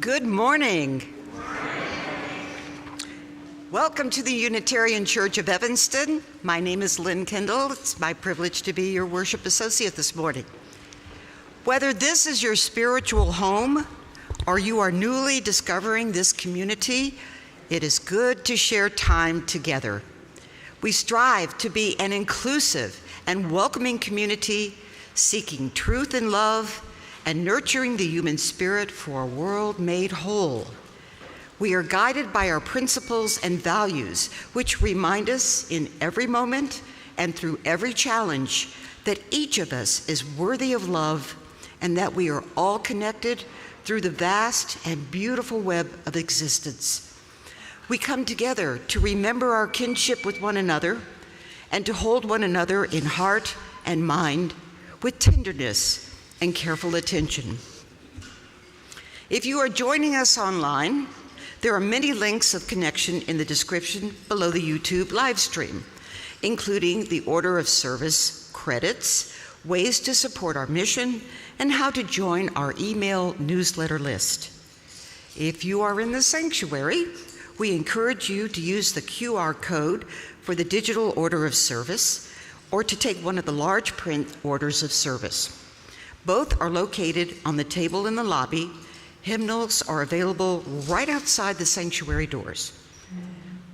Good morning. Welcome to the Unitarian Church of Evanston. My name is Lynn Kendall. It's my privilege to be your worship associate this morning. Whether this is your spiritual home or you are newly discovering this community, it is good to share time together. We strive to be an inclusive and welcoming community, seeking truth and love and nurturing the human spirit for a world made whole. We are guided by our principles and values, which remind us in every moment and through every challenge that each of us is worthy of love and that we are all connected through the vast and beautiful web of existence. We come together to remember our kinship with one another and to hold one another in heart and mind with tenderness and careful attention. If you are joining us online, there are many links of connection in the description below the YouTube live stream, including the order of service, credits, ways to support our mission, and how to join our email newsletter list. If you are in the sanctuary, we encourage you to use the QR code for the digital order of service or to take one of the large print orders of service. Both are located on the table in the lobby. Hymnals are available right outside the sanctuary doors.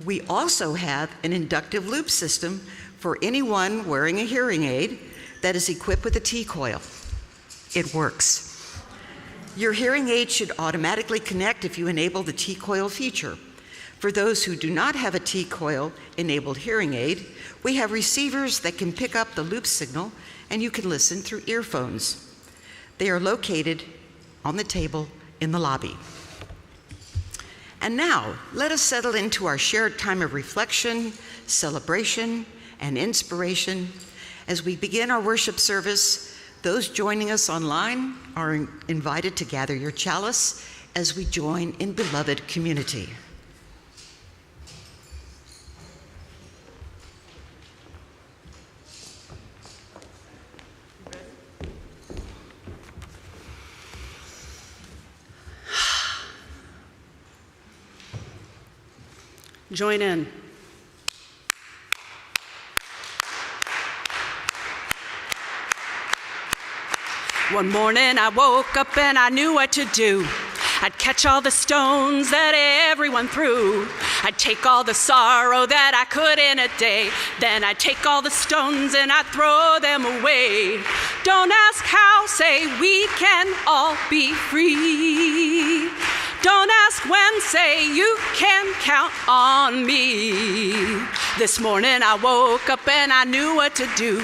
We also have an inductive loop system for anyone wearing a hearing aid that is equipped with a T-coil. It works. Your hearing aid should automatically connect if you enable the T-coil feature. For those who do not have a T-coil enabled hearing aid, we have receivers that can pick up the loop signal and you can listen through earphones. They are located on the table in the lobby. And now, let us settle into our shared time of reflection, celebration, and inspiration. As we begin our worship service, those joining us online are invited to gather your chalice as we join in beloved community. Join in. One morning I woke up and I knew what to do. I'd catch all the stones that everyone threw. I'd take all the sorrow that I could in a day. Then I'd take all the stones and I'd throw them away. Don't ask how, say we can all be free. Don't ask when, say you can count on me. This morning I woke up and I knew what to do.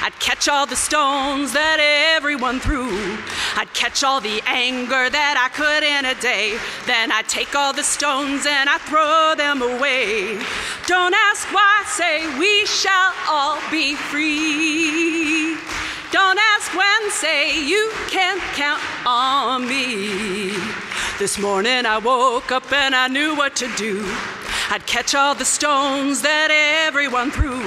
I'd catch all the stones that everyone threw. I'd catch all the anger that I could in a day. Then I'd take all the stones and I'd throw them away. Don't ask why, say we shall all be free. Don't ask when, say you can count on me. This morning I woke up and I knew what to do. I'd catch all the stones that everyone threw.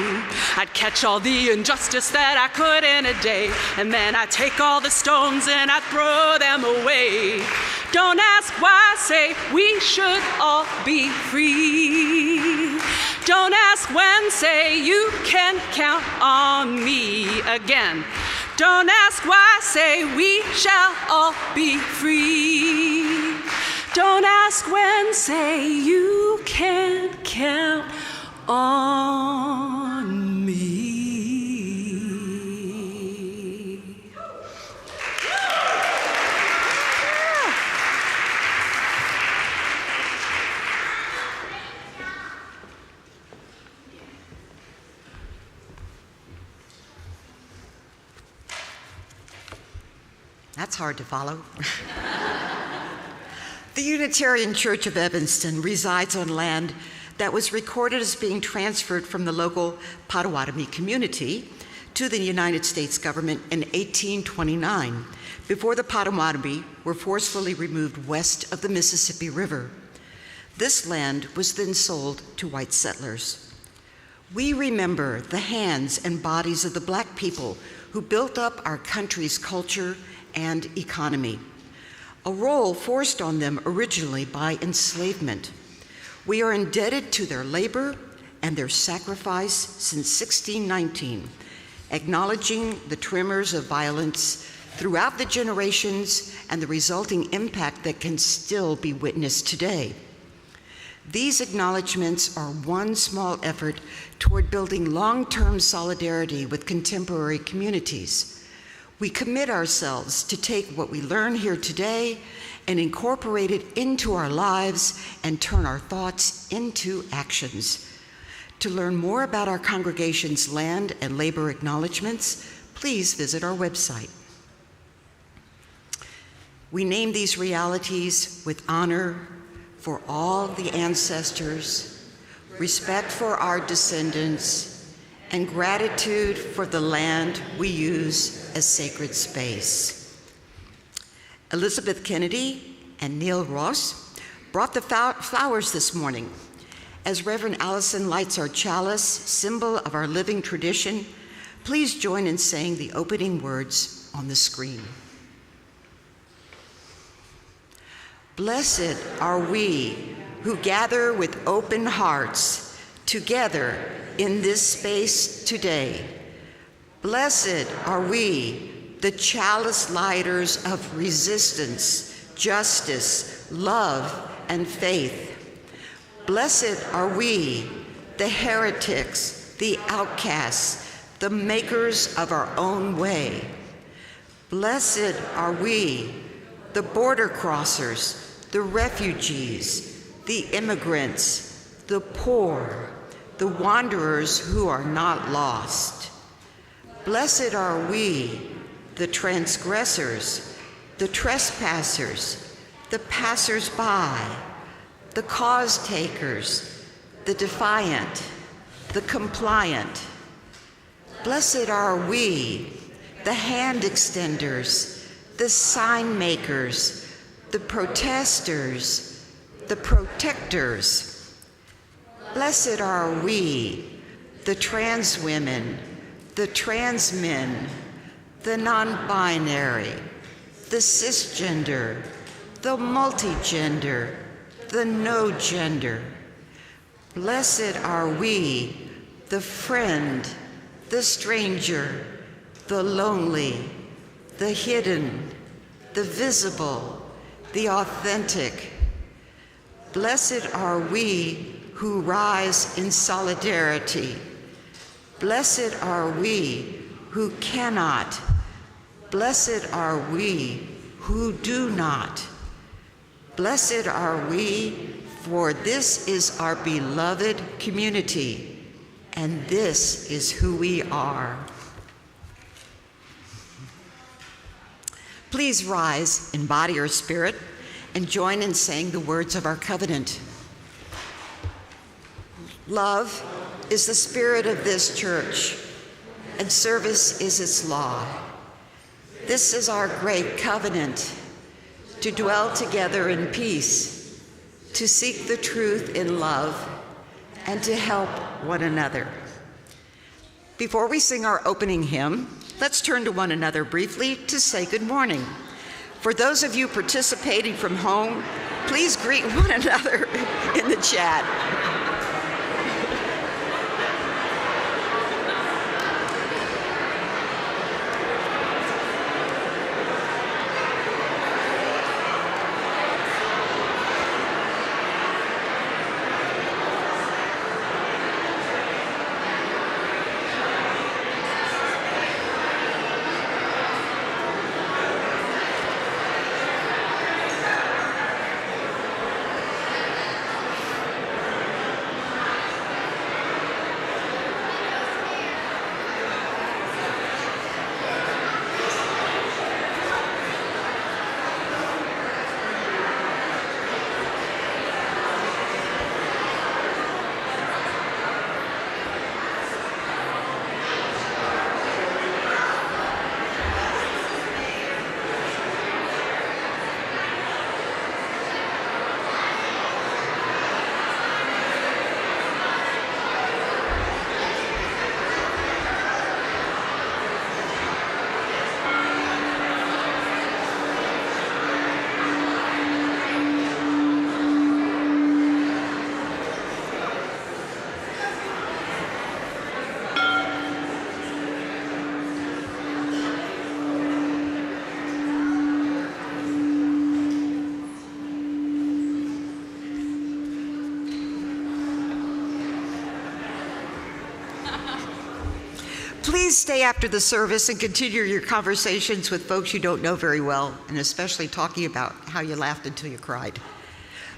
I'd catch all the injustice that I could in a day. And then I'd take all the stones and I'd throw them away. Don't ask why, say we should all be free. Don't ask when, say you can count on me again. Don't ask why, say we shall all be free. Don't ask when, say you can count on me. That's hard to follow. The Unitarian Church of Evanston resides on land that was recorded as being transferred from the local Potawatomi community to the United States government in 1829, before the Potawatomi were forcefully removed west of the Mississippi River. This land was then sold to white settlers. We remember the hands and bodies of the Black people who built up our country's culture and economy. a role forced on them originally by enslavement. We are indebted to their labor and their sacrifice since 1619, acknowledging the tremors of violence throughout the generations and the resulting impact that can still be witnessed today. These acknowledgments are one small effort toward building long-term solidarity with contemporary communities. We commit ourselves to take what we learn here today and incorporate it into our lives and turn our thoughts into actions. To learn more about our congregation's land and labor acknowledgments, please visit our website. We name these realities with honor for all the ancestors, respect for our descendants, and gratitude for the land we use as sacred space. Elizabeth Kennedy and Neil Ross brought the flowers this morning. As Reverend Allison lights our chalice, symbol of our living tradition, please join in saying the opening words on the screen. Blessed are we who gather with open hearts together in this space today. Blessed are we, the chalice lighters of resistance, justice, love, and faith. Blessed are we, the heretics, the outcasts, the makers of our own way. Blessed are we, the border crossers, the refugees, the immigrants, the poor, the wanderers who are not lost. Blessed are we, the transgressors, the trespassers, the passers-by, the cause takers, the defiant, the compliant. Blessed are we, the hand extenders, the sign makers, the protesters, the protectors. Blessed are we, the trans women, the trans men, the non-binary, the cisgender, the multigender, the no gender. Blessed are we, the friend, the stranger, the lonely, the hidden, the visible, the authentic. Blessed are we who rise in solidarity. Blessed are we who cannot. Blessed are we who do not. Blessed are we, for this is our beloved community, and this is who we are. Please rise in body or spirit and join in saying the words of our covenant. Love is the spirit of this church, and service is its law. This is our great covenant, to dwell together in peace, to seek the truth in love, and to help one another. Before we sing our opening hymn, let's turn to one another briefly to say good morning. For those of you participating from home, please greet one another in the chat. stay after the service and continue your conversations with folks you don't know very well, and especially talking about how you laughed until you cried.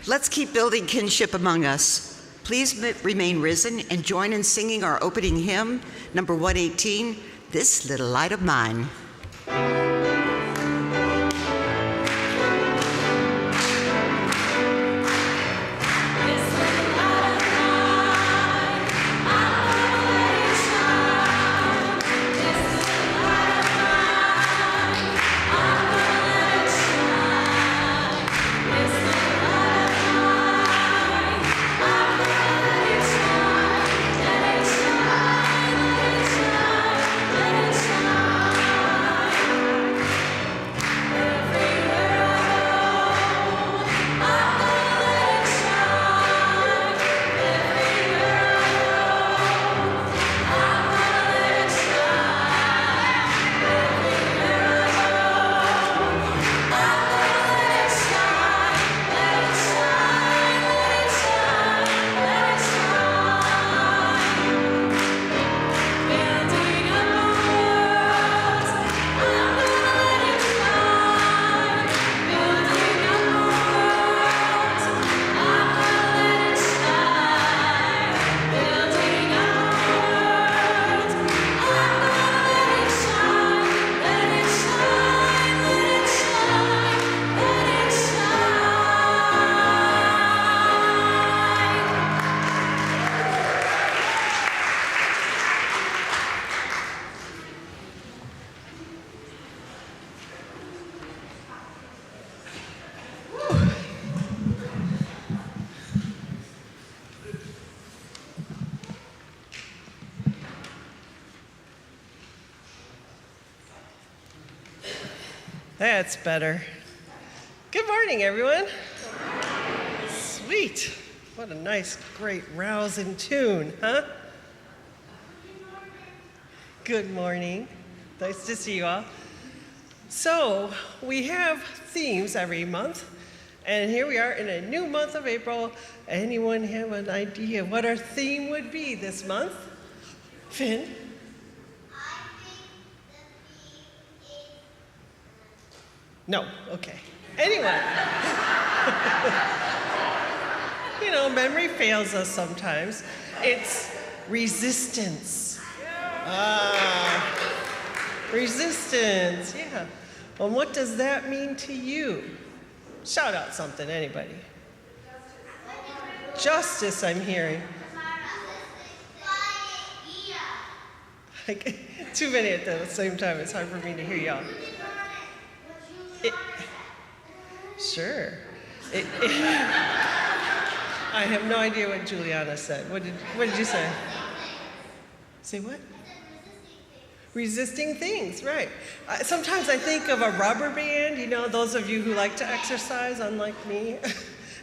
Let's keep building kinship among us. Please remain risen and join in singing our opening hymn, number 118, This Little Light of Mine. That's better. Good morning, everyone. Sweet. What a nice, great, rousing tune, huh? Good morning. Nice to see you all. So, we have themes every month, and here we are in a new month of April. Anyone have an idea what our theme would be this month? Finn? No, okay. Anyway. You know, memory fails us sometimes. It's resistance. Resistance, yeah. Well, what does that mean to you? Shout out something, anybody. Justice, I'm hearing. Like, too many at the same time. It's hard for me to hear y'all. Sure. I have no idea what Juliana said. What did you say? Say what? Resisting things, right. Sometimes I think of a rubber band, you know, those of you who like to exercise, unlike me,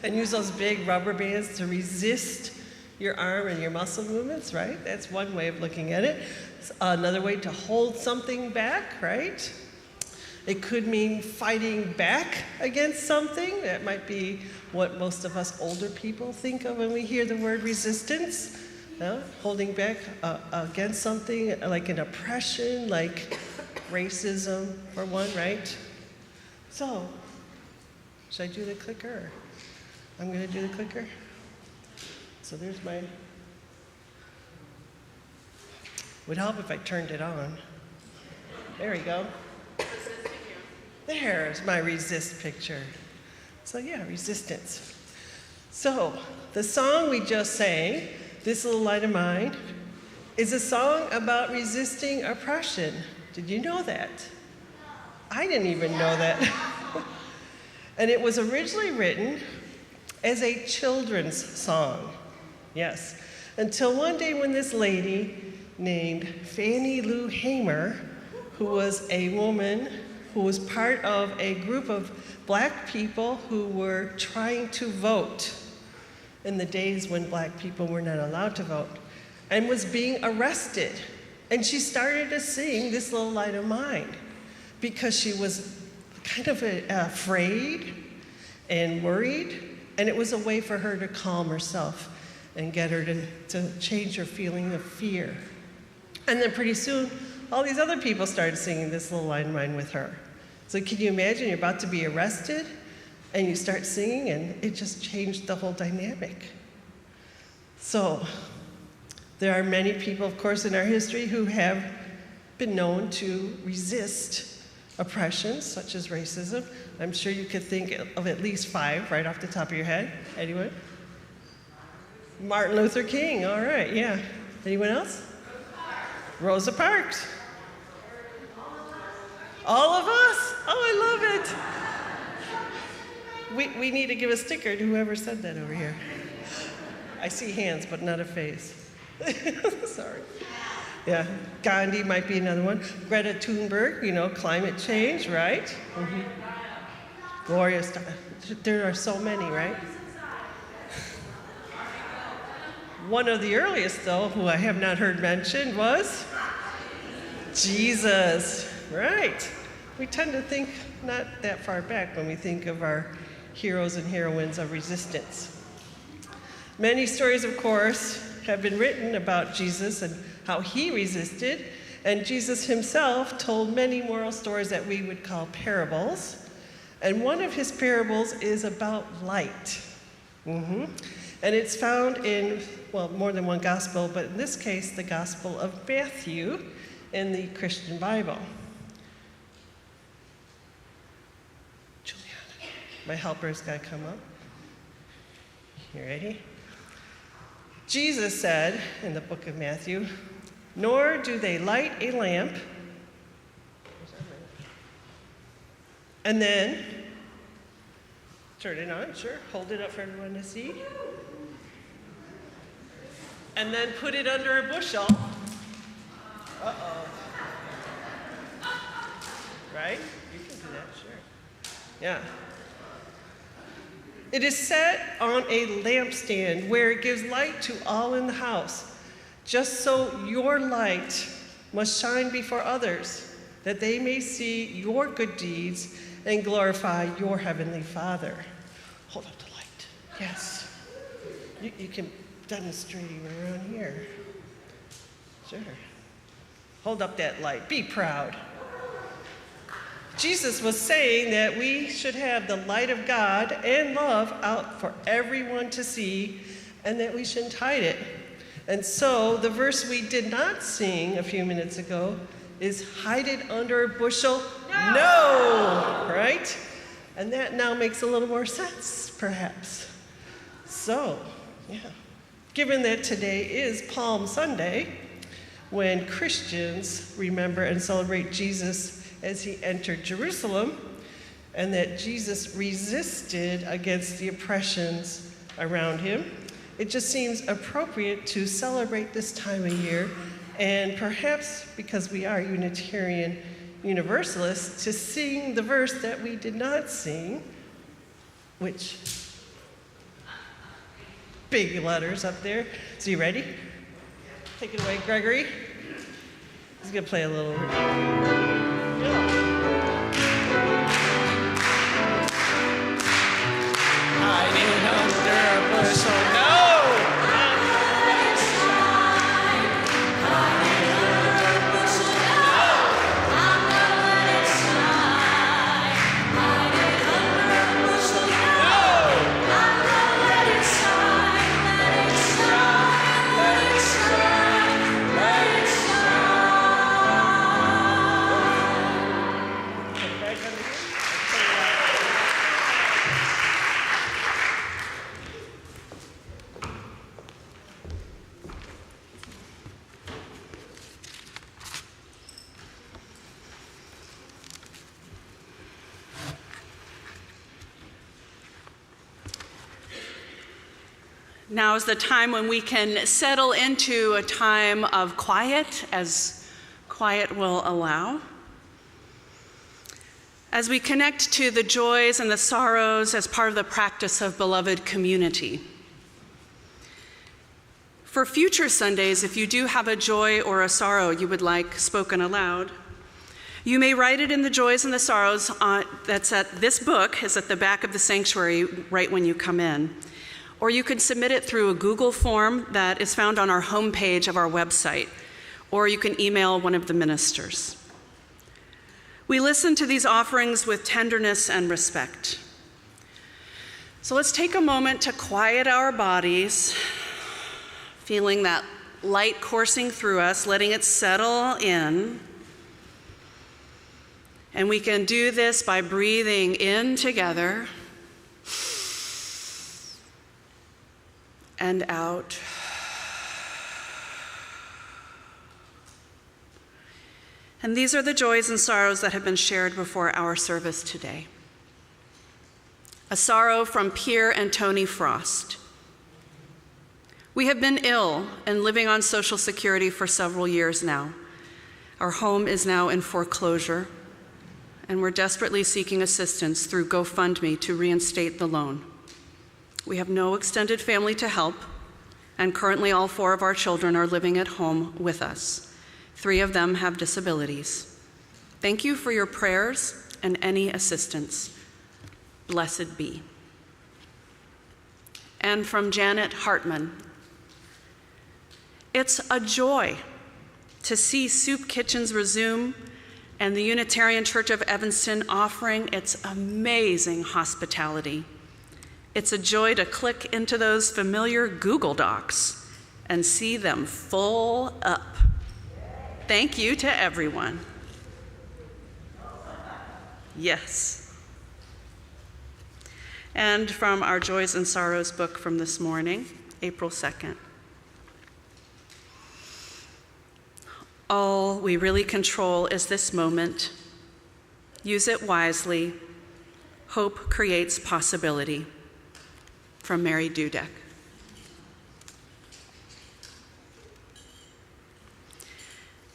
and use those big rubber bands to resist your arm and your muscle movements, right? That's one way of looking at it. Another way to hold something back, right? It could mean fighting back against something. That might be what most of us older people think of when we hear the word resistance. Holding back against something like an oppression, like racism, for one, right? So, should I do the clicker? I'm going to do the clicker. So there's my... Would help if I turned it on. There we go. There's my resist picture. So yeah, resistance. So the song we just sang, This Little Light of Mine, is a song about resisting oppression. Did you know that? I didn't even know that. And it was originally written as a children's song. Yes. Until one day when this lady named Fannie Lou Hamer, who was a woman who was part of a group of black people who were trying to vote in the days when black people were not allowed to vote, and was being arrested. And she started to sing This Little Light of Mine because she was kind of afraid and worried, and it was a way for her to calm herself and get her to change her feeling of fear. And then pretty soon, all these other people started singing This Little Light of Mine with her. So can you imagine you're about to be arrested and you start singing, and it just changed the whole dynamic. So there are many people, of course, in our history who have been known to resist oppression, such as racism. I'm sure you could think of at least 5 right off the top of your head. Anyone? Martin Luther King, all right, yeah. Anyone else? Rosa Parks. All of us? Oh, I love it. We need to give a sticker to whoever said that over here. I see hands, but not a face. Sorry. Yeah, Gandhi might be another one. Greta Thunberg, climate change, right? Mm-hmm. Gloria, there are so many, right? One of the earliest, though, who I have not heard mentioned was Jesus, right? We tend to think not that far back when we think of our heroes and heroines of resistance. Many stories, of course, have been written about Jesus and how he resisted, and Jesus himself told many moral stories that we would call parables, and one of his parables is about light. Mm-hmm. And it's found in, more than one gospel, but in this case, the Gospel of Matthew in the Christian Bible. Juliana, my helper's got to come up. You ready? Jesus said in the book of Matthew, "Nor do they light a lamp and then turn it on, sure, hold it up for everyone to see, and then put it under a bushel." Uh-oh. Right? You can do that, sure. Yeah. It is set on a lampstand where it gives light to all in the house. Just so your light must shine before others, that they may see your good deeds and glorify your heavenly Father. Hold up the light. Yes. You can demonstrate even around here. Sure. Hold up that light. Be proud. Jesus was saying that we should have the light of God and love out for everyone to see, and that we shouldn't hide it. And so the verse we did not sing a few minutes ago is "hide it under a bushel." No! Right? And that now makes a little more sense, perhaps. So, yeah. Given that today is Palm Sunday, when Christians remember and celebrate Jesus as he entered Jerusalem, and that Jesus resisted against the oppressions around him, it just seems appropriate to celebrate this time of year, and perhaps because we are Unitarian Universalists, to sing the verse that we did not sing, which, big letters up there. So you ready? Take it away, Gregory. He's gonna play a little. Hiding under a bushel. No! Now is the time when we can settle into a time of quiet, as quiet will allow. As we connect to the joys and the sorrows as part of the practice of beloved community. For future Sundays, if you do have a joy or a sorrow you would like spoken aloud, you may write it in the joys and the sorrows that's at this book, is at the back of the sanctuary right when you come in. Or you can submit it through a Google form that is found on our homepage of our website. or you can email one of the ministers. We listen to these offerings with tenderness and respect. So let's take a moment to quiet our bodies, feeling that light coursing through us, letting it settle in. And we can do this by breathing in together and out. And these are the joys and sorrows that have been shared before our service today. A sorrow from Pierre and Tony Frost. We have been ill and living on Social Security for several years now. Our home is now in foreclosure, and we're desperately seeking assistance through GoFundMe to reinstate the loan. We have no extended family to help, and currently all 4 of our children are living at home with us. 3 of them have disabilities. Thank you for your prayers and any assistance. Blessed be. And from Janet Hartman, it's a joy to see soup kitchens resume and the Unitarian Church of Evanston offering its amazing hospitality. It's a joy to click into those familiar Google Docs and see them full up. Thank you to everyone. Yes. And from our Joys and Sorrows book from this morning, April 2nd. All we really control is this moment. Use it wisely. Hope creates possibility. From Mary Dudek.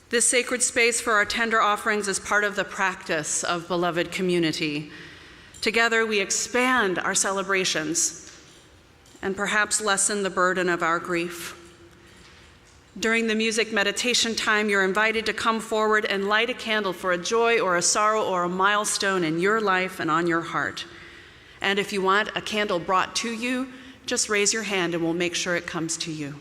This sacred space for our tender offerings is part of the practice of beloved community. Together we expand our celebrations and perhaps lessen the burden of our grief. During the music meditation time, you're invited to come forward and light a candle for a joy or a sorrow or a milestone in your life and on your heart. And if you want a candle brought to you, just raise your hand and we'll make sure it comes to you.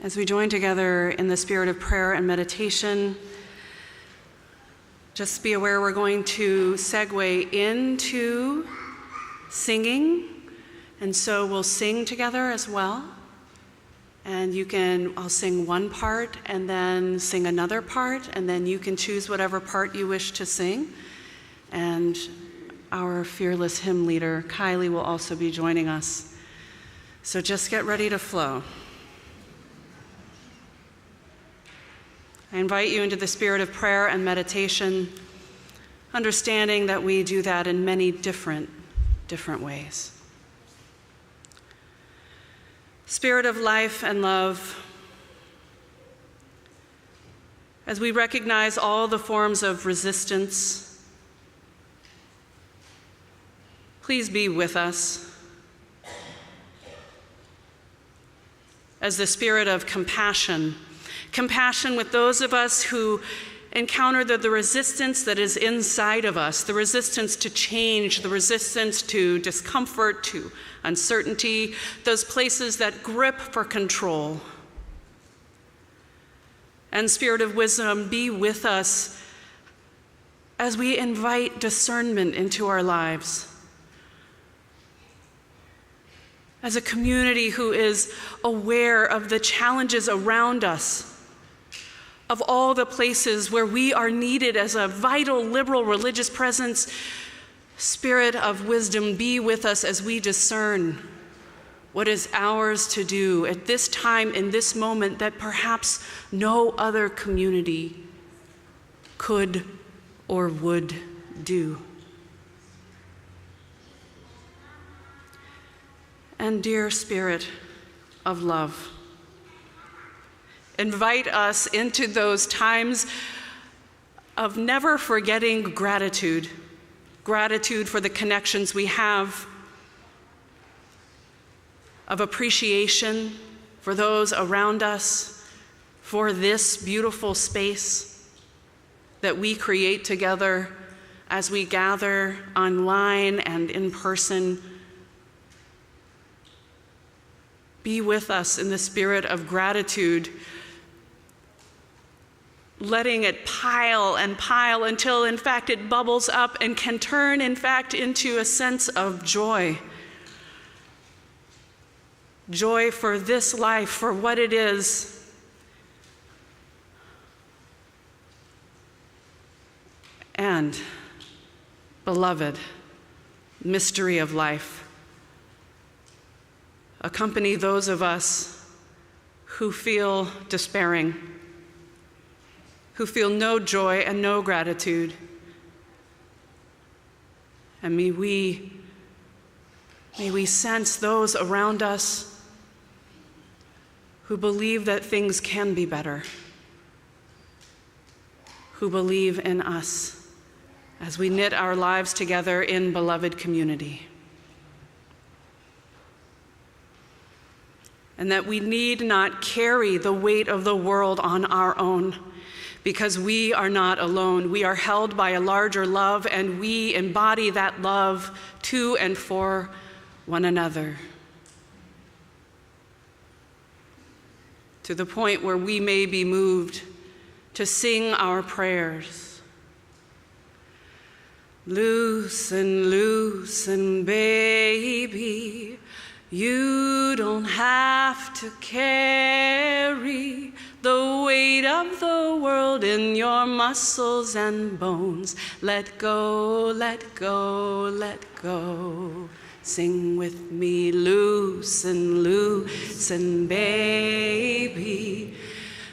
As we join together in the spirit of prayer and meditation, just be aware we're going to segue into singing, and so we'll sing together as well. And I'll sing one part and then sing another part, and then you can choose whatever part you wish to sing. And our fearless hymn leader, Kylie, will also be joining us. So just get ready to flow. I invite you into the spirit of prayer and meditation, understanding that we do that in many different ways. Spirit of life and love, as we recognize all the forms of resistance, please be with us. As the spirit of compassion with those of us who encounter the resistance that is inside of us, the resistance to change, the resistance to discomfort, to uncertainty, those places that grip for control. And Spirit of wisdom, be with us as we invite discernment into our lives. As a community who is aware of the challenges around us, of all the places where we are needed as a vital, liberal, religious presence, Spirit of wisdom, be with us as we discern what is ours to do at this time, in this moment, that perhaps no other community could or would do. And dear Spirit of love, invite us into those times of never forgetting gratitude for the connections we have, of appreciation for those around us, for this beautiful space that we create together as we gather online and in person. Be with us in the spirit of gratitude, letting it pile and pile until, in fact, it bubbles up and can turn, in fact, into a sense of joy. Joy for this life, for what it is. And, beloved, mystery of life. Accompany those of us who feel despairing, who feel no joy and no gratitude. And may we sense those around us who believe that things can be better, who believe in us as we knit our lives together in beloved community. And that we need not carry the weight of the world on our own, because we are not alone. We are held by a larger love, and we embody that love to and for one another, to the point where we may be moved to sing our prayers. Loosen, loosen, baby, you don't have to carry the weight of the world in your muscles and bones. Let go, let go, let go. Sing with me, loosen, loosen, baby.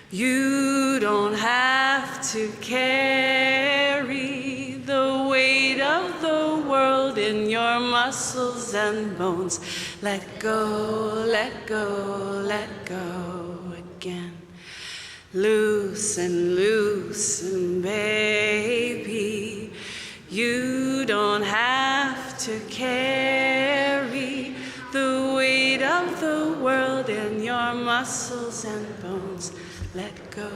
You don't have to carry the weight of the world in your muscles and bones. Let go, let go, let go again. Loosen, loosen, baby. You don't have to carry the weight of the world in your muscles and bones. Let go,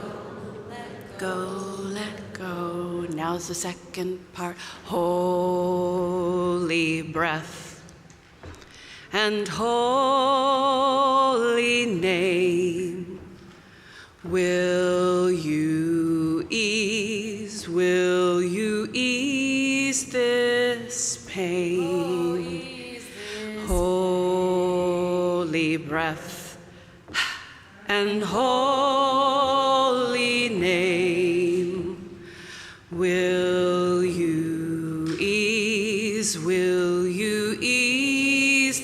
let go, let go. Now's the second part. Holy breath and holy name. breath and holy name. Will you ease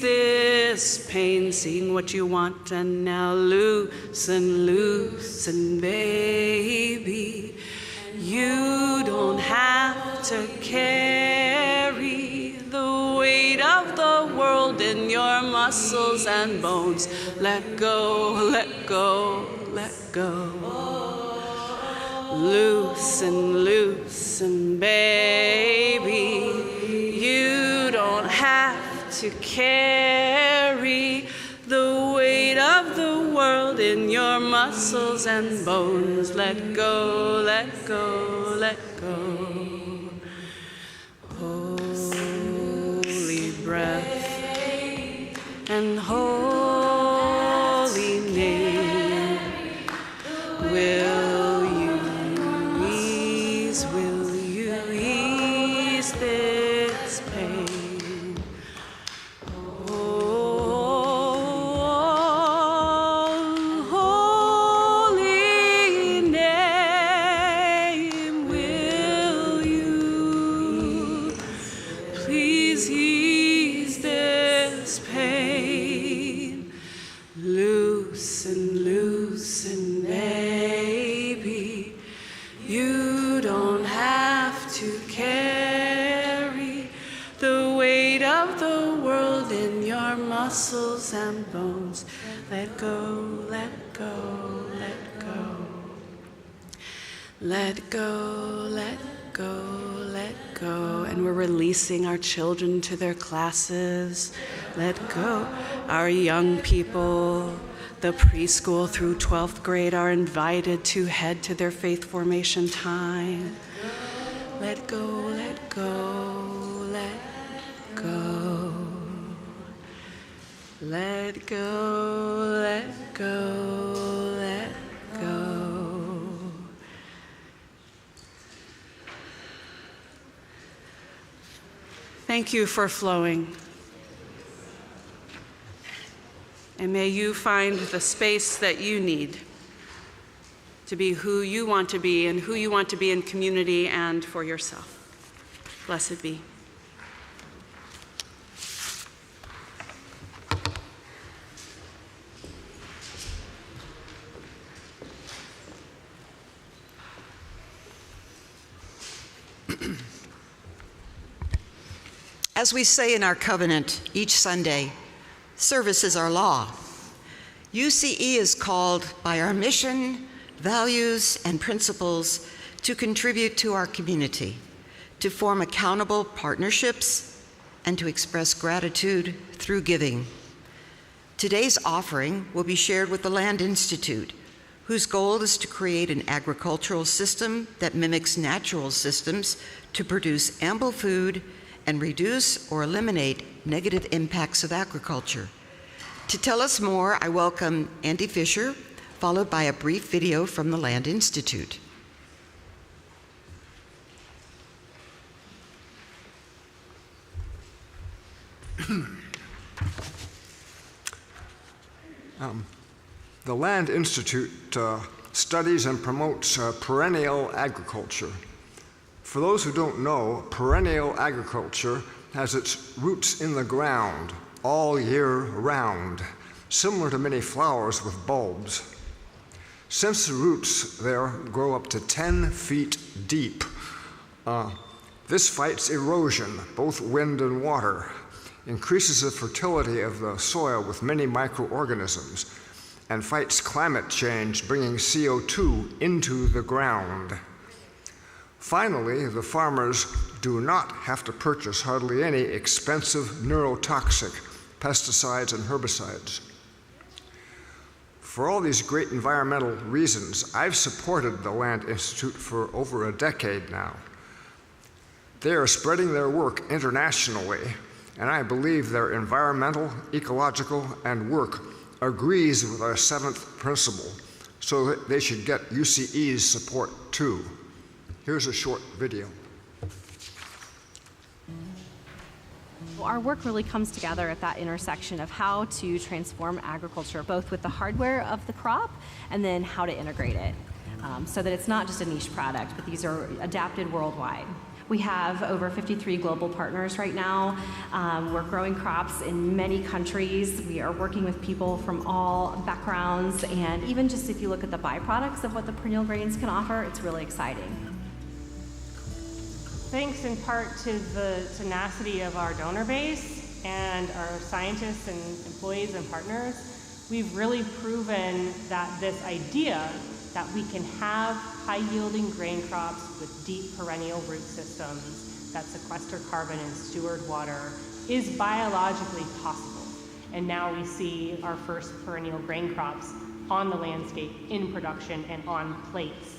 this pain? Sing what you want and now loosen, loosen, baby. You don't have to carry the weight of the world in your muscles and bones. Let go, let go, let go. Loosen, loosen, baby. You don't have to carry the weight of the world in your muscles and bones. Let go, let go, let go. Holy breath and holy name. Will you ease this pain? Holy name, will you please ease this pain? Loosen, loosen, baby. You don't have to carry the weight of the world in your muscles and bones. Let go, let go, let go. Let go, let go, let go. And we're releasing our children to their classes. Let go. Our young people, the preschool through 12th grade, are invited to head to their faith formation time. Let go, let go, let go. Let go, let go, let go. Thank you for flowing. And may you find the space that you need to be who you want to be and who you want to be in community and for yourself. Blessed be. As we say in our covenant each Sunday, service is our law. UCE is called by our mission, values, and principles to contribute to our community, to form accountable partnerships, and to express gratitude through giving. Today's offering will be shared with the Land Institute, whose goal is to create an agricultural system that mimics natural systems to produce ample food and reduce or eliminate negative impacts of agriculture. To tell us more, I welcome Andy Fisher, followed by a brief video from the Land Institute. The Land Institute studies and promotes perennial agriculture. For those who don't know, perennial agriculture has its roots in the ground all year round, similar to many flowers with bulbs. Since the roots there grow up to 10 feet deep, this fights erosion, both wind and water, increases the fertility of the soil with many microorganisms, and fights climate change, bringing CO2 into the ground. Finally, the farmers do not have to purchase hardly any expensive neurotoxic pesticides and herbicides. For all these great environmental reasons, I've supported the Land Institute for over a decade now. They are spreading their work internationally, and I believe their environmental, ecological, and work agrees with our seventh principle, so that they should get UCE's support too. Here's a short video. Our work really comes together at that intersection of how to transform agriculture, both with the hardware of the crop and then how to integrate it, so that it's not just a niche product, but these are adapted worldwide. We have over 53 global partners right now. We're growing crops in many countries. We are working with people from all backgrounds, and even just if you look at the byproducts of what the perennial grains can offer, it's really exciting. Thanks in part to the tenacity of our donor base and our scientists and employees and partners, we've really proven that this idea that we can have high-yielding grain crops with deep perennial root systems that sequester carbon and steward water is biologically possible. And now we see our first perennial grain crops on the landscape, in production, and on plates.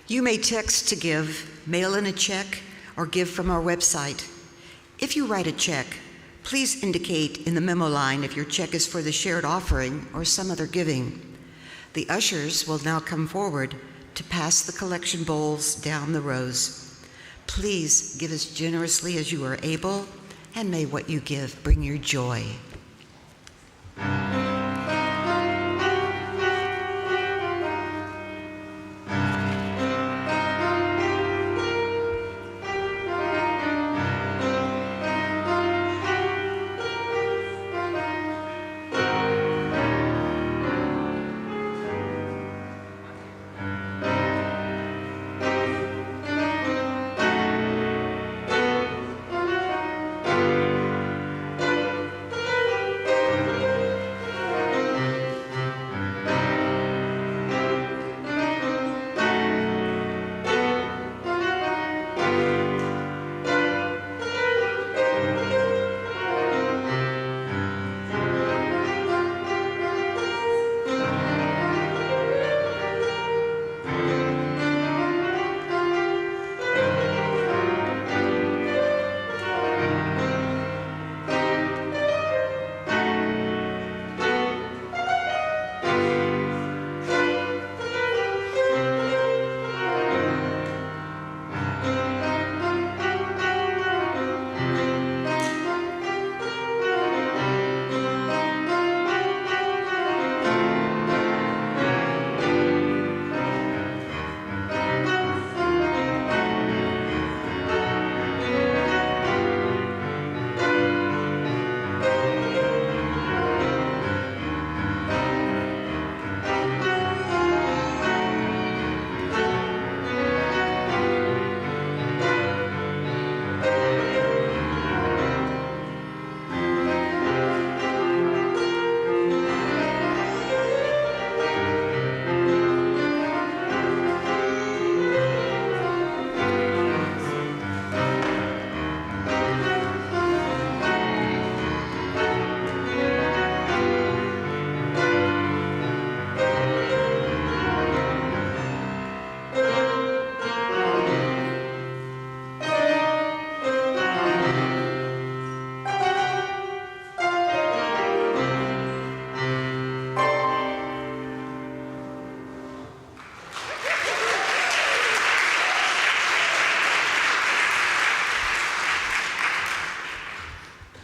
You may text to give, mail in a check, or give from our website. If you write a check, please indicate in the memo line if your check is for the shared offering or some other giving. The ushers will now come forward to pass the collection bowls down the rows. Please give as generously as you are able, and may what you give bring you joy.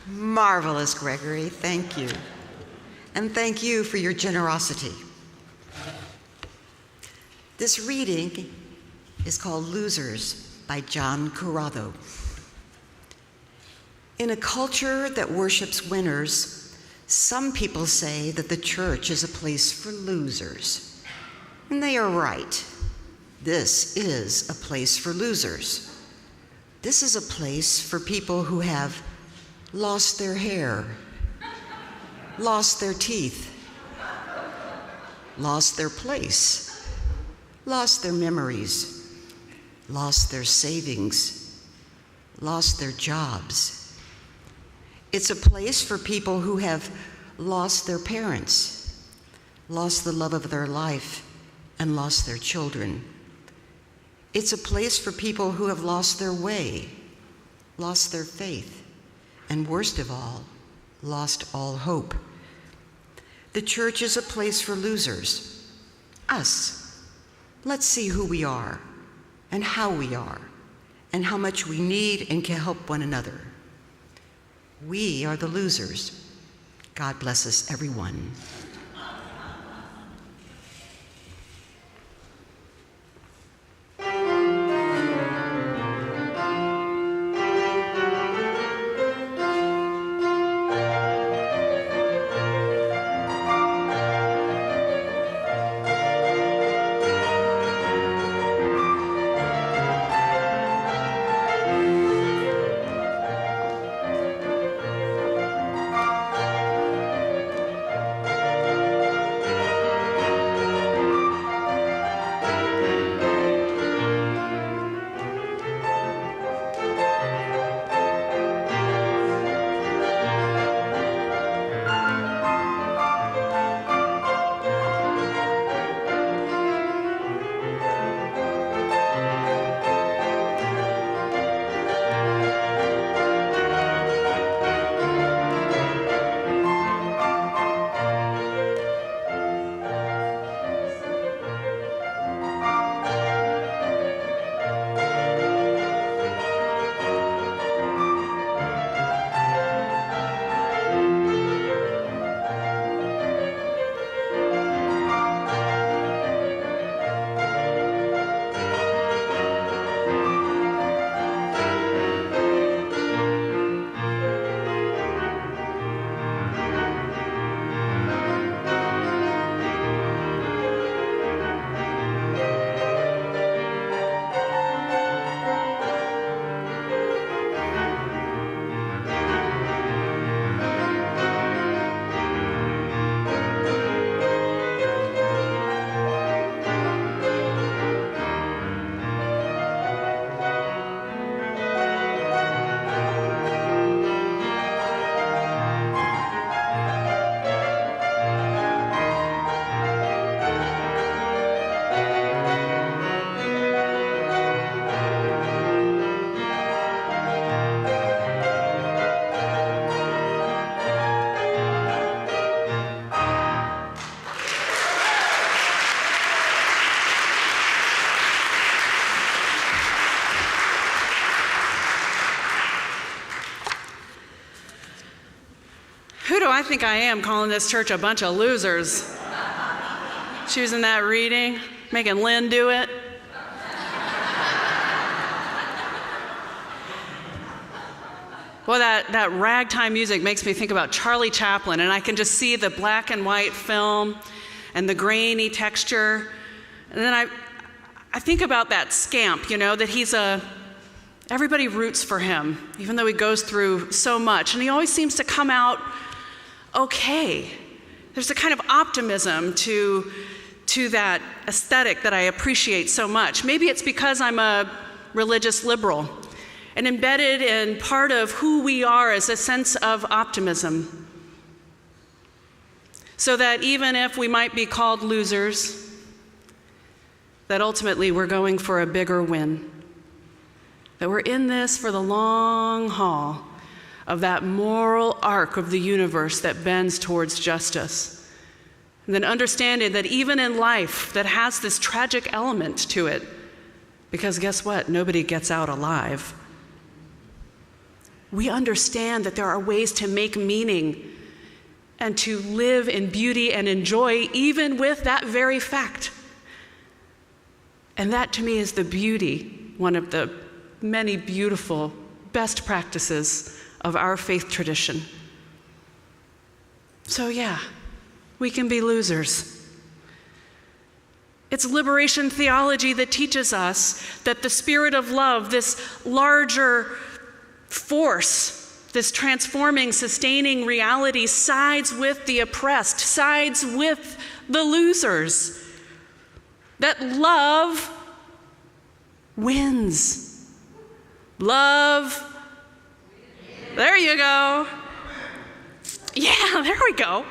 Marvelous, Gregory. Thank you. And thank you for your generosity. This reading is called Losers by John Corrado. In a culture that worships winners, some people say that the church is a place for losers. And they are right. This is a place for losers. This is a place for people who have lost their hair, lost their teeth, lost their place, lost their memories, lost their savings, lost their jobs. It's a place for people who have lost their parents, lost the love of their life, and lost their children. It's a place for people who have lost their way, lost their faith, and worst of all, lost all hope. The church is a place for losers, us. let's see who we are and how we are and how much we need and can help one another. We are the losers. God bless us, everyone. Who do I think I am calling this church a bunch of losers? Choosing that reading, making Lynn do it. Well, that ragtime music makes me think about Charlie Chaplin, and I can just see the black and white film and the grainy texture. And then I think about that scamp, that everybody roots for him, even though he goes through so much. And he always seems to come out okay. There's a kind of optimism to that aesthetic that I appreciate so much. Maybe it's because I'm a religious liberal, and embedded in part of who we are is a sense of optimism. So that even if we might be called losers, that ultimately we're going for a bigger win. That we're in this for the long haul of that moral arc of the universe that bends towards justice. And then understanding that even in life that has this tragic element to it, because guess what? Nobody gets out alive. We understand that there are ways to make meaning and to live in beauty and enjoy even with that very fact. And that to me is the beauty, one of the many beautiful best practices of our faith tradition. So yeah, we can be losers. It's liberation theology that teaches us that the spirit of love, this larger force, this transforming, sustaining reality, sides with the oppressed, sides with the losers. That love wins. Love. There you go. Yeah, there we go.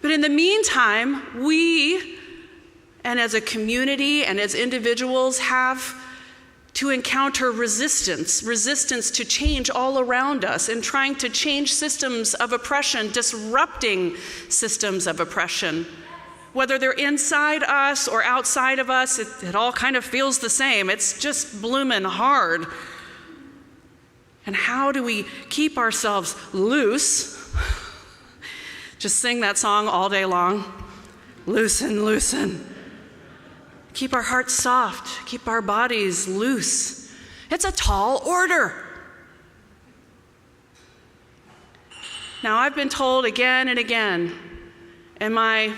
But in the meantime, we, and as a community and as individuals, have to encounter resistance to change all around us, and trying to change systems of oppression, disrupting systems of oppression. Whether they're inside us or outside of us, it all kind of feels the same. It's just bloomin' hard. And how do we keep ourselves loose? Just sing that song all day long. Loosen, loosen. Keep our hearts soft. Keep our bodies loose. It's a tall order. Now, I've been told again and again in my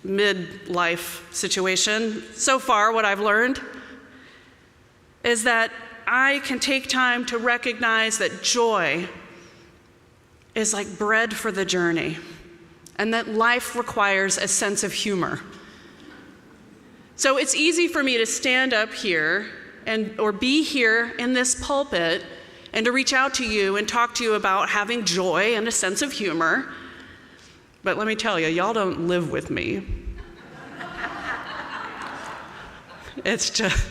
midlife situation, so far what I've learned is that I can take time to recognize that joy is like bread for the journey, and that life requires a sense of humor. So it's easy for me to stand up here or be here in this pulpit and to reach out to you and talk to you about having joy and a sense of humor. But let me tell you, y'all don't live with me. It's just,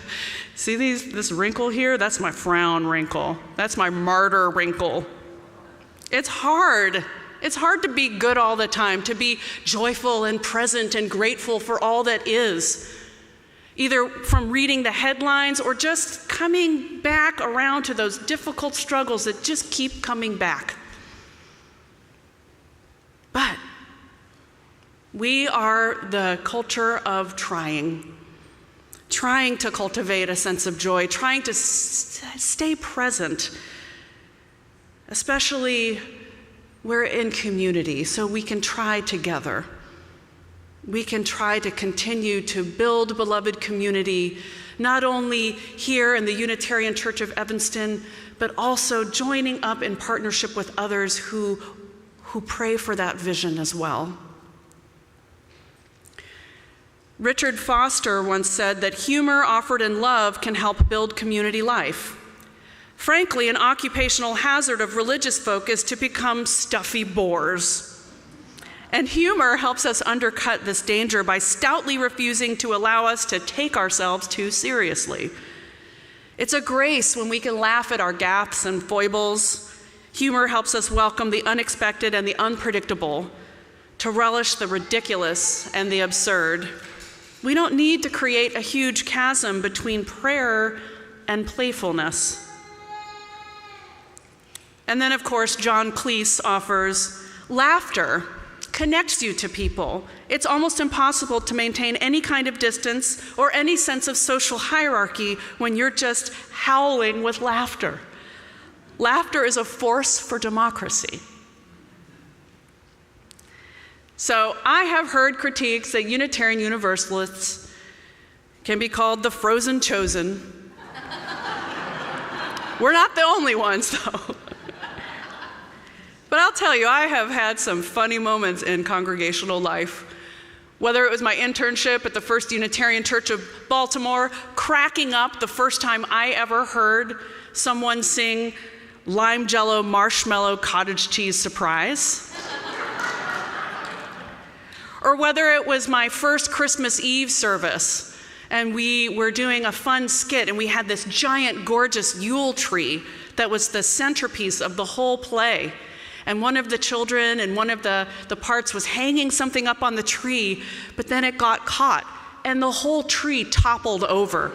see this wrinkle here? That's my frown wrinkle. That's my martyr wrinkle. It's hard. It's hard to be good all the time, to be joyful and present and grateful for all that is, either from reading the headlines or just coming back around to those difficult struggles that just keep coming back. But we are the culture of trying to cultivate a sense of joy, trying to stay present, especially we're in community, so we can try together. We can try to continue to build beloved community, not only here in the Unitarian Church of Evanston, but also joining up in partnership with others who pray for that vision as well. Richard Foster once said that humor offered in love can help build community life. Frankly, an occupational hazard of religious folk is to become stuffy bores. And humor helps us undercut this danger by stoutly refusing to allow us to take ourselves too seriously. It's a grace when we can laugh at our gaffes and foibles. Humor helps us welcome the unexpected and the unpredictable, to relish the ridiculous and the absurd. We don't need to create a huge chasm between prayer and playfulness. And then, of course, John Cleese offers laughter connects you to people. It's almost impossible to maintain any kind of distance or any sense of social hierarchy when you're just howling with laughter. Laughter is a force for democracy. So I have heard critiques that Unitarian Universalists can be called the frozen chosen. We're not the only ones, though. But I'll tell you, I have had some funny moments in congregational life. Whether it was my internship at the First Unitarian Church of Baltimore, cracking up the first time I ever heard someone sing Lime Jello Marshmallow Cottage Cheese Surprise. Or whether it was my first Christmas Eve service, and we were doing a fun skit, and we had this giant, gorgeous Yule tree that was the centerpiece of the whole play. And one of the children in one of the parts was hanging something up on the tree, but then it got caught, and the whole tree toppled over.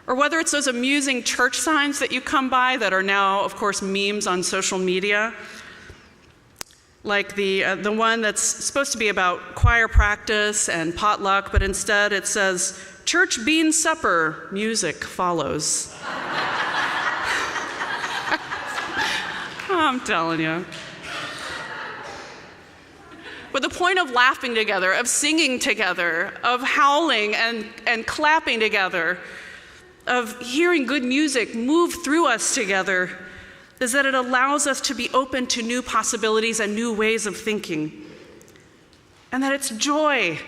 Or whether it's those amusing church signs that you come by that are now, of course, memes on social media, like the one that's supposed to be about choir practice and potluck, but instead it says, "Church bean supper, music follows." I'm telling you. But the point of laughing together, of singing together, of howling and clapping together, of hearing good music move through us together, is that it allows us to be open to new possibilities and new ways of thinking. And that it's joy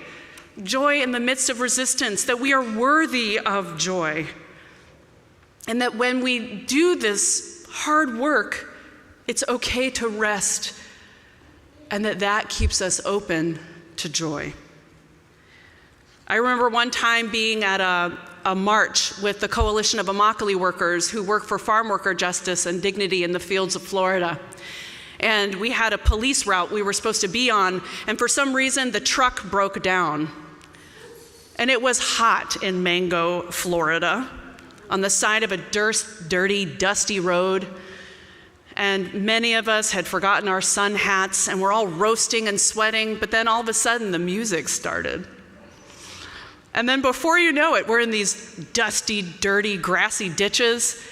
in the midst of resistance, that we are worthy of joy. And that when we do this hard work, it's okay to rest, and that keeps us open to joy. I remember one time being at a march with the Coalition of Immokalee Workers who work for farm worker justice and dignity in the fields of Florida. and we had a police route we were supposed to be on, and for some reason the truck broke down. And it was hot in Mango, Florida, on the side of a dirty, dusty road. And many of us had forgotten our sun hats, and we're all roasting and sweating, but then all of a sudden the music started. And then before you know it, we're in these dusty, dirty, grassy ditches,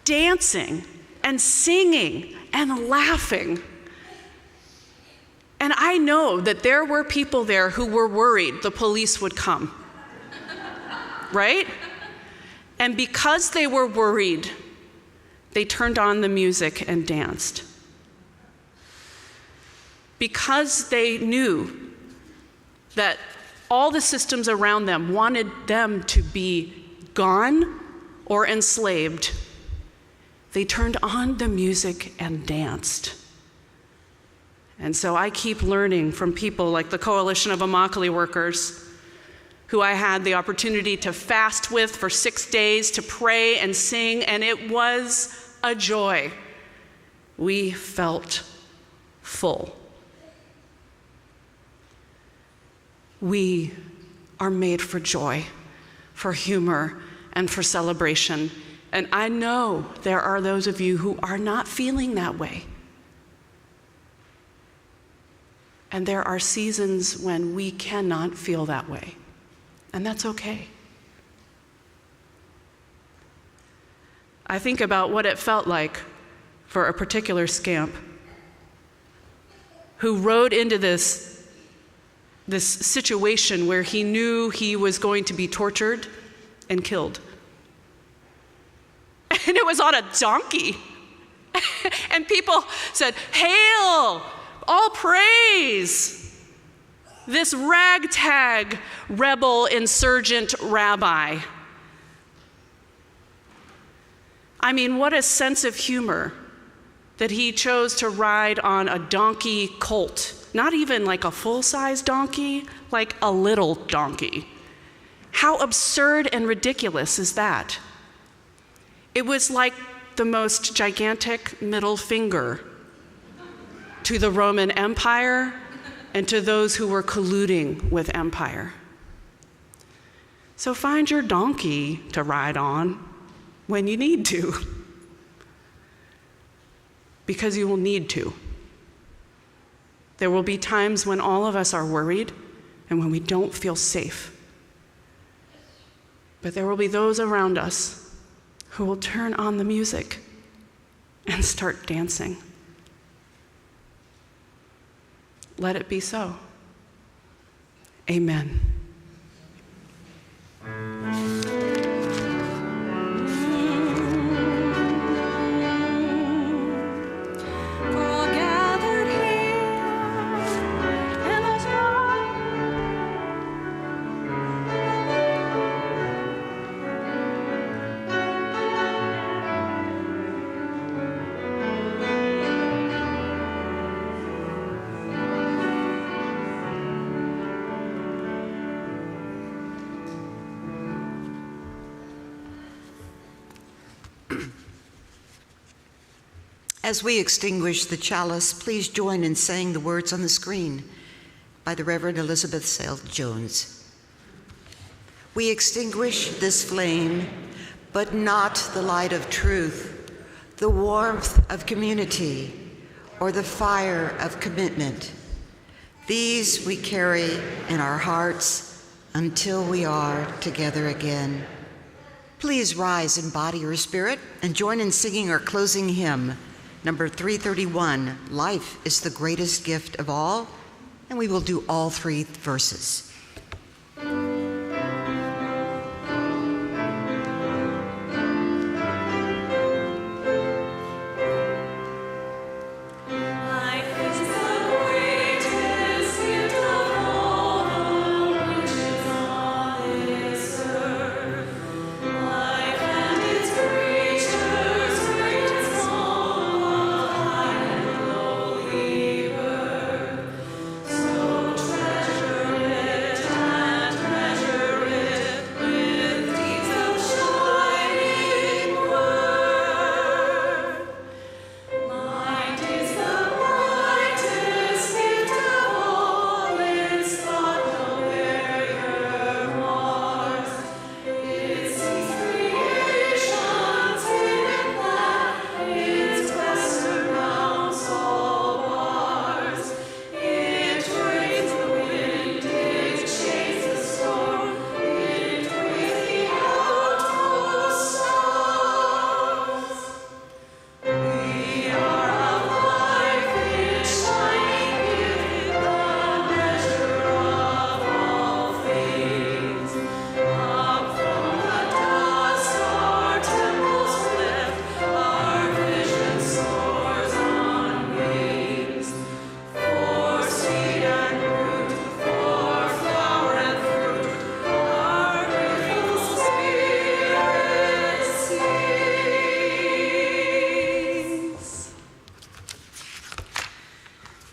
dancing and singing and laughing. And I know that there were people there who were worried the police would come, right? And because they were worried, they turned on the music and danced. Because they knew that all the systems around them wanted them to be gone or enslaved, they turned on the music and danced. And so I keep learning from people like the Coalition of Immokalee Workers, who I had the opportunity to fast with for 6 days, to pray and sing, and it was a joy. We felt full. We are made for joy, for humor, and for celebration. And I know there are those of you who are not feeling that way. And there are seasons when we cannot feel that way. And that's okay. I think about what it felt like for a particular scamp who rode into this situation where he knew he was going to be tortured and killed. And it was on a donkey. And people said, "Hail, all praise this ragtag rebel insurgent rabbi." I mean, what a sense of humor that he chose to ride on a donkey colt. Not even like a full-size donkey, like a little donkey. How absurd and ridiculous is that? It was like the most gigantic middle finger to the Roman Empire and to those who were colluding with empire. So find your donkey to ride on when you need to, because you will need to. There will be times when all of us are worried and when we don't feel safe. But there will be those around us who will turn on the music and start dancing. Let it be so. Amen. As we extinguish the chalice, please join in saying the words on the screen by the Reverend Elizabeth Sale Jones. We extinguish this flame, but not the light of truth, the warmth of community, or the fire of commitment. These we carry in our hearts until we are together again. Please rise in body or spirit and join in singing our closing hymn, number 331, Life is the Greatest Gift of All, and we will do all three verses. So treasure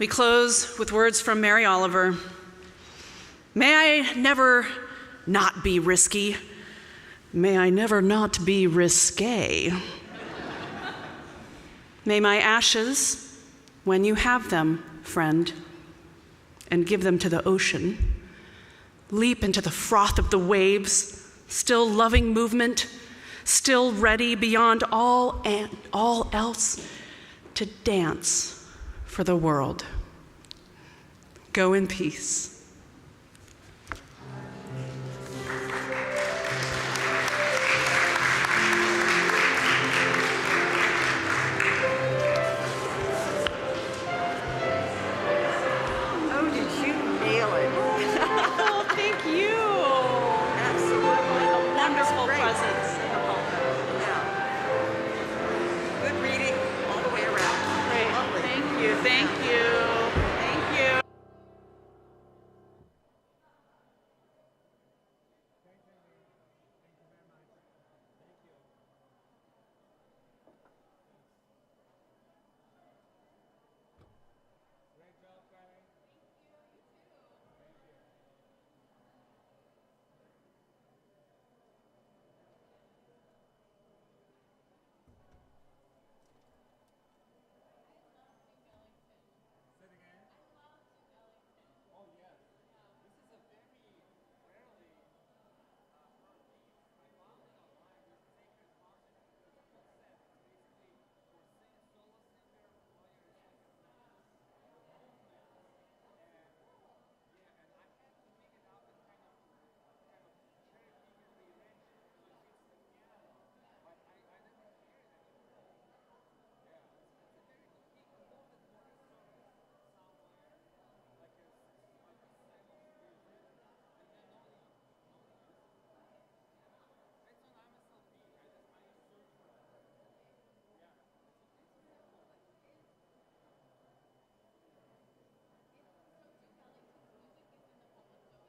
We close with words from Mary Oliver. May I never not be risky. May I never not be risque. May my ashes, when you have them, friend, and give them to the ocean, leap into the froth of the waves, still loving movement, still ready beyond all else to dance for the world. Go in peace.